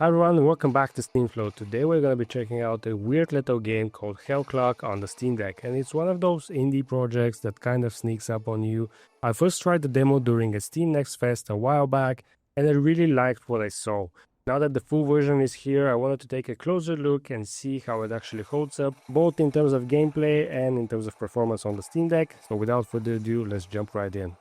Hi everyone and welcome back to Steam Flow. Today we're going to be checking out a weird little game called Hell Clock on the Steam Deck, and it's one of those indie projects that kind of sneaks up on you. I first tried the demo during a Steam Next Fest a while back and I really liked what I saw. Now that the full version is here, I wanted to take a closer look and see how it actually holds up, both in terms of gameplay and in terms of performance on the Steam Deck. So without further ado, let's jump right in.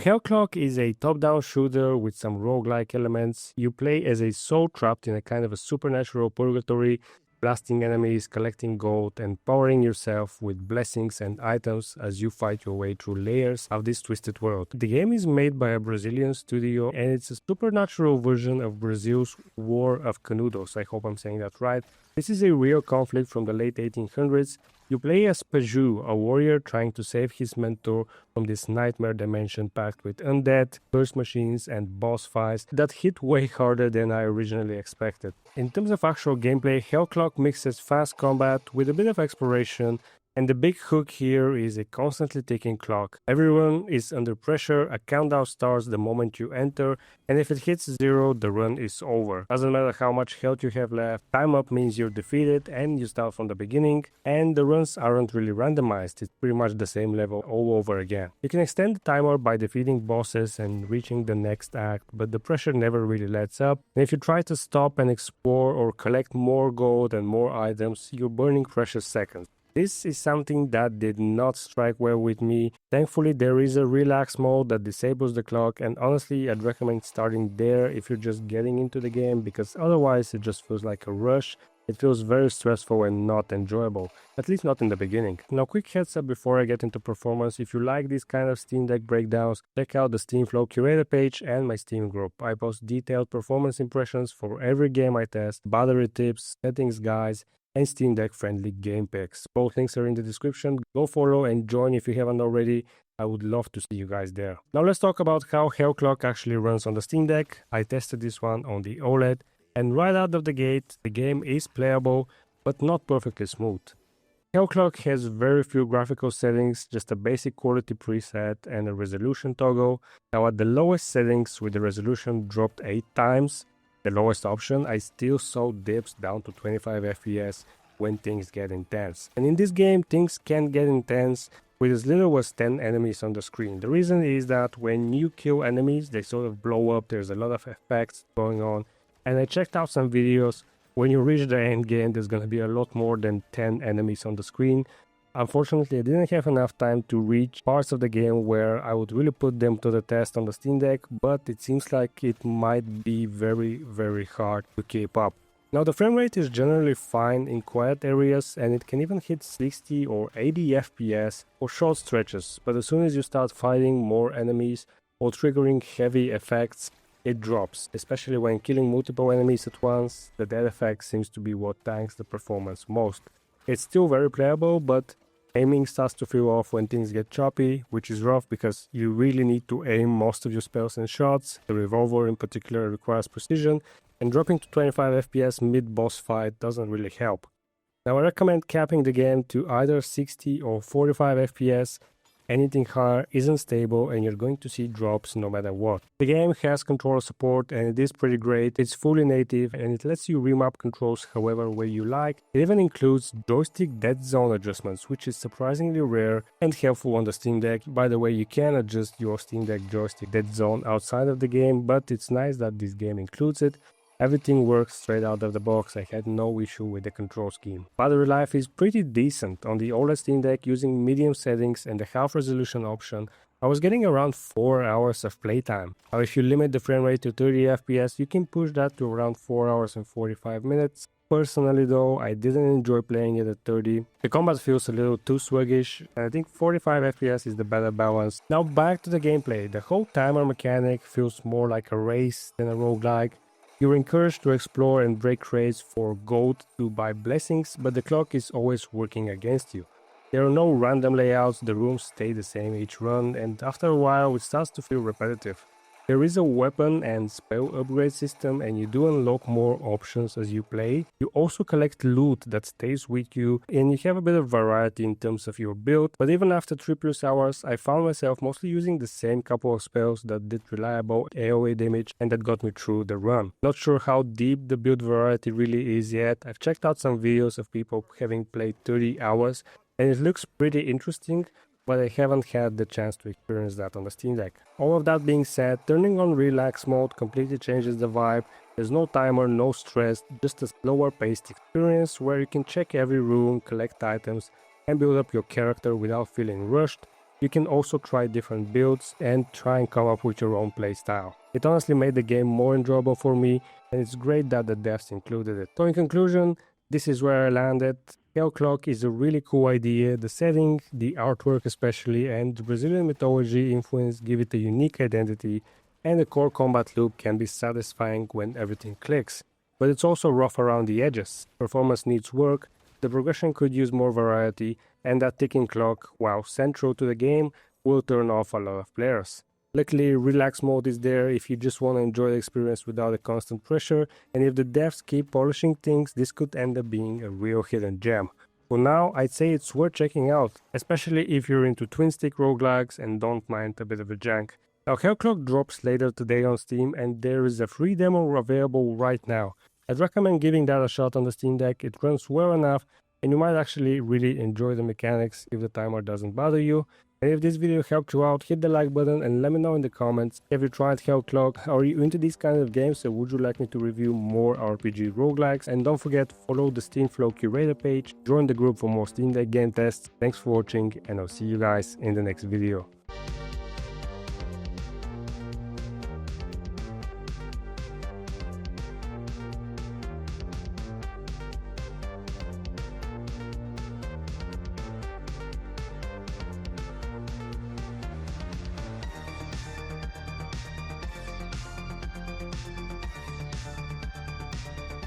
Hell Clock is a top-down shooter with some roguelike elements. You play as a soul trapped in a kind of a supernatural purgatory, blasting enemies, collecting gold, and powering yourself with blessings and items as you fight your way through layers of this twisted world. The game is made by a Brazilian studio, and it's a supernatural version of Brazil's War of Canudos. I hope I'm saying that right. This is a real conflict from the late 1800s. You play as Paju, a warrior trying to save his mentor from this nightmare dimension packed with undead, cursed machines, and boss fights that hit way harder than I originally expected. In terms of actual gameplay, Hell Clock mixes fast combat with a bit of exploration, and the big hook here is a constantly ticking clock. Everyone is under pressure, a countdown starts the moment you enter, and if it hits 0, the run is over. Doesn't matter how much health you have left, time up means you're defeated and you start from the beginning, and the runs aren't really randomized, it's pretty much the same level all over again. You can extend the timer by defeating bosses and reaching the next act, but the pressure never really lets up, and if you try to stop and explore or collect more gold and more items, you're burning precious seconds. This is something that did not strike well with me. Thankfully, there is a relax mode that disables the clock, and honestly, I'd recommend starting there if you're just getting into the game, because otherwise it just feels like a rush. It feels very stressful and not enjoyable, at least not in the beginning. Now, quick heads up before I get into performance: if you like these kind of Steam Deck breakdowns, check out the Steam Flow Curator page and my Steam group. I post detailed performance impressions for every game I test, battery tips, settings guides, and Steam Deck friendly game picks. Both links are in the description. Go follow and join if you haven't already. I would love to see you guys there. Now let's talk about how Hell Clock actually runs on the Steam Deck. I tested this one on the OLED, and right out of the gate, the game is playable, but not perfectly smooth. Hell Clock has very few graphical settings, just a basic quality preset and a resolution toggle. Now at the lowest settings, with the resolution dropped 8 times, the lowest option, I still saw dips down to 25 FPS when things get intense. And in this game, things can get intense with as little as 10 enemies on the screen. The reason is that when you kill enemies, they sort of blow up, there's a lot of effects going on. And I checked out some videos. When you reach the end game, there's going to be a lot more than 10 enemies on the screen. Unfortunately, I didn't have enough time to reach parts of the game where I would really put them to the test on the Steam Deck, but it seems like it might be very hard to keep up. Now, the frame rate is generally fine in quiet areas, and it can even hit 60 or 80 FPS for short stretches, but as soon as you start fighting more enemies or triggering heavy effects, it drops, especially when killing multiple enemies at once. The dead effect seems to be what tanks the performance most. It's still very playable, but aiming starts to feel off when things get choppy, which is rough because you really need to aim most of your spells and shots. The revolver in particular requires precision, and dropping to 25 FPS mid-boss fight doesn't really help. Now I recommend capping the game to either 60 or 45 FPS. Anything higher isn't stable and you're going to see drops no matter what. The game has controller support and it is pretty great. It's fully native and it lets you remap controls however way you like. It even includes joystick dead zone adjustments, which is surprisingly rare and helpful on the Steam Deck. By the way, you can adjust your Steam Deck joystick dead zone outside of the game, but it's nice that this game includes it. Everything works straight out of the box. I had no issue with the control scheme. Battery life is pretty decent. On the OLED Steam Deck, using medium settings and the half resolution option, I was getting around 4 hours of playtime. Now if you limit the frame rate to 30 FPS, you can push that to around 4 hours and 45 minutes. Personally though, I didn't enjoy playing it at 30. The combat feels a little too sluggish, and I think 45 FPS is the better balance. Now back to the gameplay. The whole timer mechanic feels more like a race than a roguelike. You're encouraged to explore and break crates for gold to buy blessings, but the clock is always working against you. There are no random layouts, the rooms stay the same each run, and after a while it starts to feel repetitive. There is a weapon and spell upgrade system, and you do unlock more options as you play. You also collect loot that stays with you, and you have a bit of variety in terms of your build. But even after 3+ hours, I found myself mostly using the same couple of spells that did reliable AoE damage and that got me through the run. Not sure how deep the build variety really is yet. I've checked out some videos of people having played 30 hours, and it looks pretty interesting, but I haven't had the chance to experience that on the Steam Deck. All of that being said, turning on relax mode completely changes the vibe. There's no timer, no stress, just a slower paced experience where you can check every room, collect items, and build up your character without feeling rushed. You can also try different builds and try and come up with your own playstyle. It honestly made the game more enjoyable for me, and it's great that the devs included it. So in conclusion, this is where I landed. Hell Clock is a really cool idea. The setting, the artwork especially, and the Brazilian mythology influence give it a unique identity, and the core combat loop can be satisfying when everything clicks. But it's also rough around the edges. Performance needs work, the progression could use more variety, and that ticking clock, while central to the game, will turn off a lot of players. Luckily, relax mode is there if you just want to enjoy the experience without a constant pressure, and if the devs keep polishing things, this could end up being a real hidden gem. For now, I'd say it's worth checking out, especially if you're into twin-stick roguelikes and don't mind a bit of a jank. Now, Hellclock drops later today on Steam, and there is a free demo available right now. I'd recommend giving that a shot on the Steam Deck. It runs well enough, and you might actually really enjoy the mechanics if the timer doesn't bother you. And if this video helped you out, hit the like button and let me know in the comments. Have you tried Hellclock? Are you into these kind of games, or would you like me to review more RPG roguelikes? And don't forget, follow the SteamFlow Curator page, join the group for more Steam Deck game tests. Thanks for watching, and I'll see you guys in the next video.